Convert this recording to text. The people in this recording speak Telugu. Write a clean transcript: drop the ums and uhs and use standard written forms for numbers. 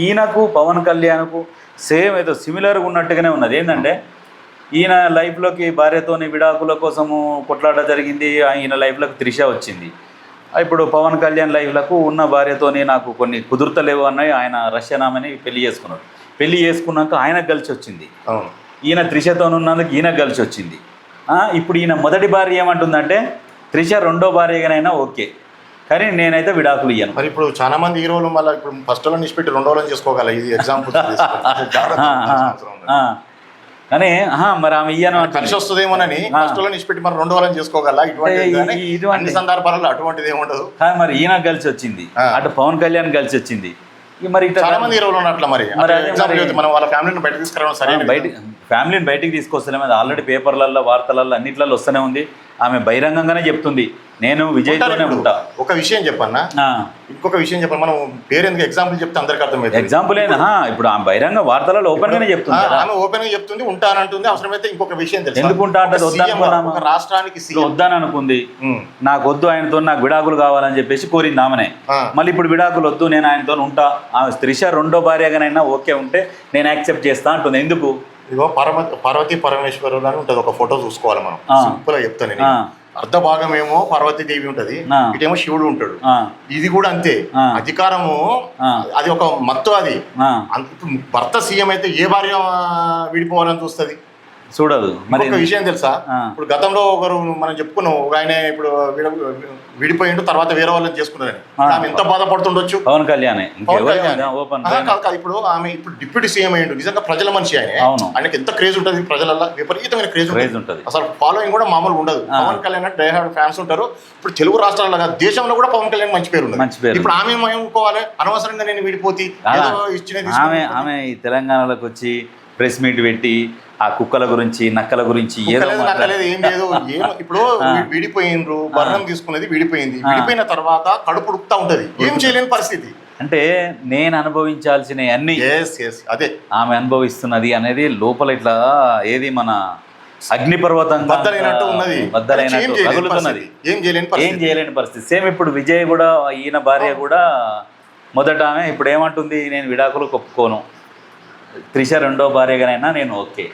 ఈయనకు పవన్ కళ్యాణ్కు సేమ్ ఏదో సిమిలర్గా ఉన్నట్టుగానే ఉన్నది. ఏంటంటే ఈయన లైఫ్లోకి భార్యతోని విడాకుల కోసము కొట్లాట జరిగింది, ఈయన లైఫ్లోకి త్రిష వచ్చింది. ఇప్పుడు పవన్ కళ్యాణ్ లైఫ్లకు ఉన్న భార్యతోని నాకు కొన్ని కుదురుతలేవు అన్నాయి. ఆయన రష్యన్ ఆమెని పెళ్లి చేసుకున్నాడు. పెళ్లి చేసుకున్నాక ఆయనకు కలిసి వచ్చింది. ఈయన త్రిషతో ఉన్నందుకు ఈయనకు కలిసి వచ్చింది. ఇప్పుడు ఈయన మొదటి భార్య ఏమంటుందంటే త్రిష రెండో భార్యగానైనా ఓకే, కానీ నేనైతే విడాకులు ఇయ్యను. మరి ఇప్పుడు చాలా మంది హీరోలు మళ్ళీ ఇప్పుడు ఫస్ట్ లో నిష్పెట్టి రెండో రోజు చేసుకోగల, ఇది ఎగ్జాంపుల్. కానీ మరి ఆమె ఇయ్యను కలిసి వస్తుందేమోనని ఫస్ట్ లో నిష్పెట్టి మరి రెండో వాళ్ళని చేసుకోగల. ఇటువంటి సందర్భాలలో అటువంటిది ఏముండదు. మరి ఈయన కలిసి వచ్చింది, అటు పవన్ కళ్యాణ్ కలిసి వచ్చింది. మరి చాలా మంది హీరోలు ఉన్నట్ల మరి మనం వాళ్ళ ఫ్యామిలీని బయటకు తీసుకురావడం సరే, ఫ్యామిలీని బయటికి తీసుకొస్తలేము. అది ఆల్రెడీ పేపర్లలో వార్తలలో అన్నిట్లలో వస్తూనే ఉంది. ఆమె బహిరంగంగానే చెప్తుంది నేను విజయ్తోనే ఉంటా. ఒక విషయం చెప్పన్నా, ఇంకొక విషయం చెప్పండి. మనం పేరు ఎందుకు ఎగ్జాంపుల్ చెప్తే అందరికి అర్థమైంది. ఎగ్జాంపుల్ అయినా ఇప్పుడు ఆమె బహిరంగ వార్తలలో ఓపెన్ గానే చెప్తుంది. ఆమె ఓపెన్ గా చెప్తుంది ఉంటానంటుంది. అవసరమైతే ఇంకొక విషయం తెలుసు, ఎందుకు ఉంటా అంటే రాష్ట్రానికి వద్దని అనుకుంది. నాకు వద్దు, ఆయనతో నాకు విడాకులు కావాలని చెప్పేసి కోరింది ఆమెనే. మళ్ళీ ఇప్పుడు విడాకులు వద్దు, నేను ఆయనతో ఉంటా, ఆమె త్రిష రెండో భార్యగానైనా ఓకే ఉంటే నేను యాక్సెప్ట్ చేస్తా అంటుంది. ఎందుకు? ఇగో పార్వతీ పరమేశ్వరుడు అని ఉంటుంది, ఒక ఫోటో చూసుకోవాలి మనం. సింపుల్ గా చెప్తాను నేను. అర్ధ భాగం ఏమో పార్వతీదేవి ఉంటది, ఇటేమో శివుడు ఉంటాడు. ఇది కూడా అంతే. అధికారము అది ఒక మత్తు. అది భర్త సీఎం అయితే ఏ భార్య విడిపోవాలని చూస్తుంది? చూడదు. మరి ఒక విషయం తెలుసా, ఇప్పుడు గతంలో ఒకరు మనం చెప్పుకున్నాం, ఒక ఆయన ఇప్పుడు విడిపోయిండు, తర్వాత వేరే వాళ్ళని చేసుకున్నారని. ఆమె ఎంత బాధపడుతుండొచ్చు. పవన్ కళ్యాణ్ ఇప్పుడు ఆమె ఇప్పుడు డిప్యూటీ సీఎం అయ్యిండు. నిజంగా ప్రజల మనిషి ఆయన. ఆయనకి ఎంత క్రేజ్ ఉంటుంది ప్రజలలో, విపరీతమైన క్రేజ్ ఉంటుంది. అసలు ఫాలోయింగ్ కూడా మామూలు ఉండదు. Pawan Kalyan die hard fans ఉంటారు. ఇప్పుడు తెలుగు రాష్ట్రాల్లో దేశంలో కూడా పవన్ కళ్యాణ్ మంచి పేరు ఉంది. ఇప్పుడు ఆమె ఏమనుకోవాలి, అనవసరంగా నేను విడిపోతే ఆమె ఈ తెలంగాణలోకి వచ్చి ప్రెస్ మీట్ పెట్టి ఆ కుక్కల గురించి నక్కల గురించి ఏం లేదు. ఇప్పుడు విడిపోయినరు, వర్ణం తీసుకునేది విడిపోయింది. విడిపోయిన తర్వాత కడుపు ఉడుకుతా ఉంటది, ఏం చేయలేని పరిస్థితి. అంటే నేను అనుభవించాల్సిన అన్ని అదే ఆమె అనుభవిస్తున్నది అనేది లోపల ఇట్లా ఏది మన అగ్నిపర్వతం బద్దలైనట్టు ఉన్నది, తగులుతున్నది, ఏం చేయలేని పరిస్థితి. సేమ్ ఇప్పుడు విజయ్ కూడా, ఈయన భార్య కూడా మొదట ఆమె ఇప్పుడు ఏమంటుంది, నేను విడాకులు ఒప్పుకోను, త్రిష రెండో భార్యగానైనా నేను ఓకే.